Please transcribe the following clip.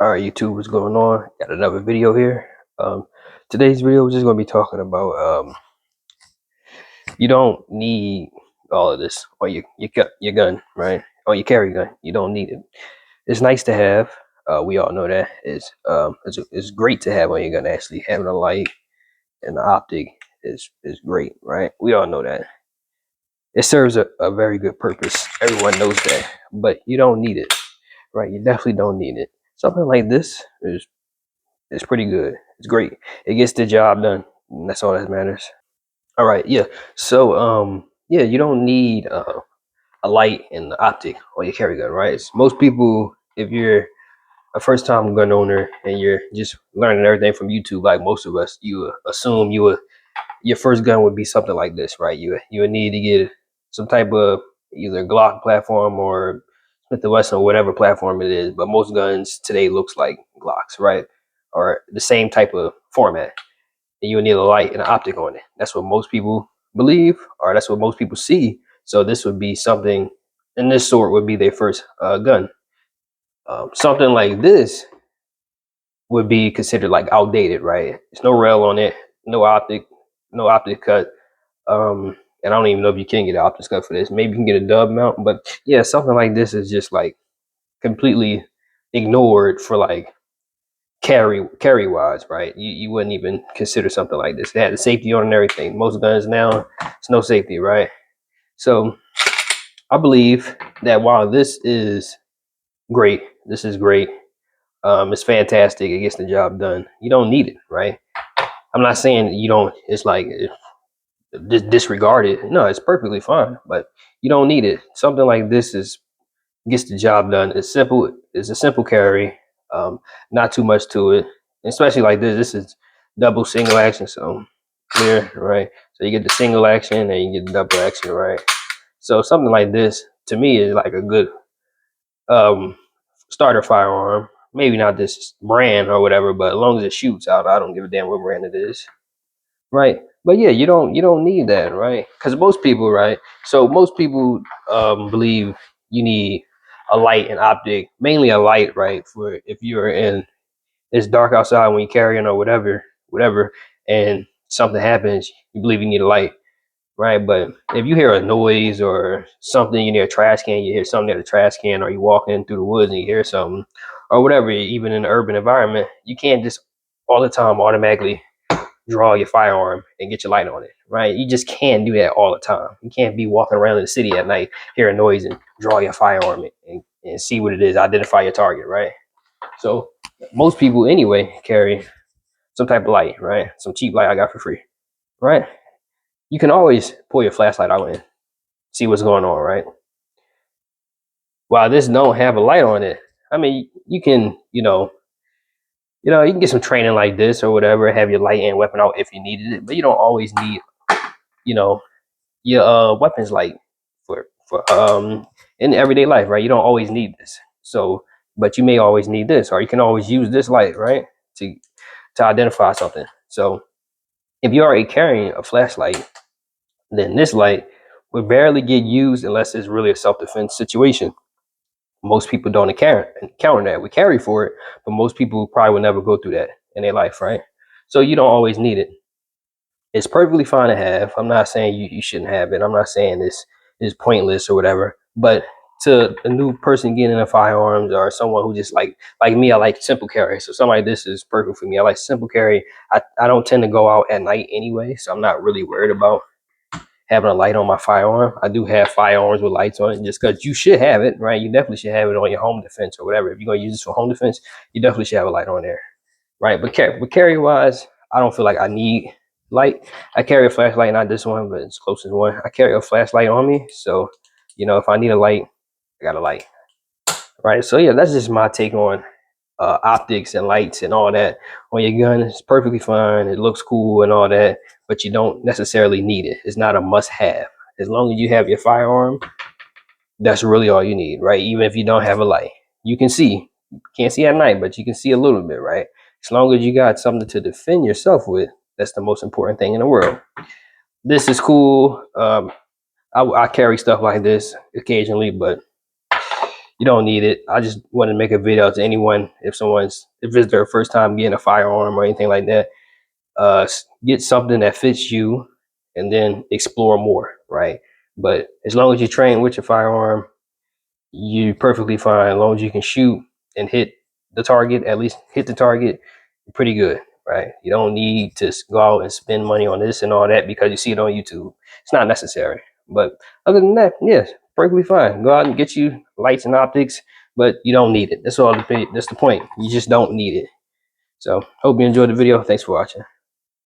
All right, YouTube, what's going on? Got another video here. Today's video, we're just going to be talking about you don't need all of this on your gun, right? On your carry gun. You don't need it. It's nice to have. We all know that. It's great to have on your gun. Actually, having a light and the optic is great, right? We all know that. It serves a very good purpose. Everyone knows that, but you don't need it, right? You definitely don't need it. Something like this is It's pretty good. It's great. It gets the job done. And that's all that matters. All right, yeah. So, yeah, you don't need a light and the optic on your carry gun, right? Most people, if you're a first time gun owner and you're just learning everything from YouTube, like most of us, you assume your first gun would be something like this, right? You would need to get some type of either Glock platform or Smith and Wesson, whatever platform it is. But most guns today looks like Glocks, right? Or the same type of format. And you would need a light and an optic on it. That's what most people believe, or that's what most people see. So this would be something in this sort would be their first gun. Something like this would be considered like outdated, right? There's no rail on it, no optic cut. And I don't even know if you can get an optic cut for this. Maybe you can get a dub mount, but yeah, something like this is just like completely ignored for like carry wise, right? You wouldn't even consider something like this. They had the safety on and everything. Most guns now, it's no safety, right? So I believe that while this is great. It's fantastic. It gets the job done. You don't need it, right? I'm not saying you don't. It's like disregard it. No, it's perfectly fine, but you don't need it. Something like this is gets the job done. It's simple. It's a simple carry. Not too much to it. Especially like this. This is double single action, so clear, right? So you get the single action and you get the double action, right? So something like this to me is like a good um, starter firearm. Maybe not this brand or whatever, but as long as it shoots out, I don't give a damn what brand it is, right? But yeah, you don't need that, right? Because most people, right? So most people believe you need a light and optic, mainly a light, right? For if you're in it's dark outside when you're carrying or whatever, and something happens, you believe you need a light, right? But if you hear a noise or something, you near a trash can, you hear something near the trash can, or you walking through the woods and you hear something, or whatever, even in an urban environment, you can't just all the time automatically draw your firearm and get your light on it, right? You just can't do that all the time. You can't be walking around in the city at night, hear a noise and draw your firearm and see what it is, identify your target, right? So most people anyway carry some type of light, right? Some cheap light I got for free, right? You can always pull your flashlight out and see what's going on, right? While this don't have a light on it, I mean, you can get some training like this or whatever, have your light and weapon out if you needed it, but you don't always need, you know, your weapons light for in everyday life, right? You don't always need this. So, but you may always need this, or you can always use this light, right? To to identify something. So if you're already carrying a flashlight, then this light would barely get used unless it's really a self-defense situation. Most people don't encounter that. We carry for it, but most people probably will never go through that in their life, right? So you don't always need it. It's perfectly fine to have. I'm not saying you shouldn't have it. I'm not saying this is pointless or whatever. But to a new person getting into firearms or someone who just like me, I like simple carry. So something like this is perfect for me. I like simple carry. I don't tend to go out at night anyway, so I'm not really worried about having a light on my firearm. I do have firearms with lights on it just because you should have it, right? You definitely should have it on your home defense or whatever. If you're going to use this for home defense, you definitely should have a light on there, right? But carry wise, I don't feel like I need light. I carry a flashlight, not this one, but it's closest one. I carry a flashlight on me. So, if I need a light, I got a light, right? So, yeah, that's just my take on optics and lights and all that on your gun. It's perfectly fine. It looks cool and all that, but you don't necessarily need it. It's not a must have. As long as you have your firearm, that's really all you need, right? Even if you don't have a light, you can see. You can't see at night, but you can see a little bit, right? As long as you got something to defend yourself with, that's the most important thing in the world. This is cool. I carry stuff like this occasionally, but You don't need it. I just want to make a video to anyone if it's their first time getting a firearm or anything like that. Get something that fits you, and then explore more, right? But as long as you train with your firearm, you perfectly fine. As long as you can shoot and hit the target, at least hit the target, you're pretty good, right? You don't need to go out and spend money on this and all that because you see it on YouTube. It's not necessary. But other than that, yes, perfectly fine. Go out and get you lights and optics, but you don't need it. That's all. That's the point. You just don't need it. So hope you enjoyed the video. Thanks for watching.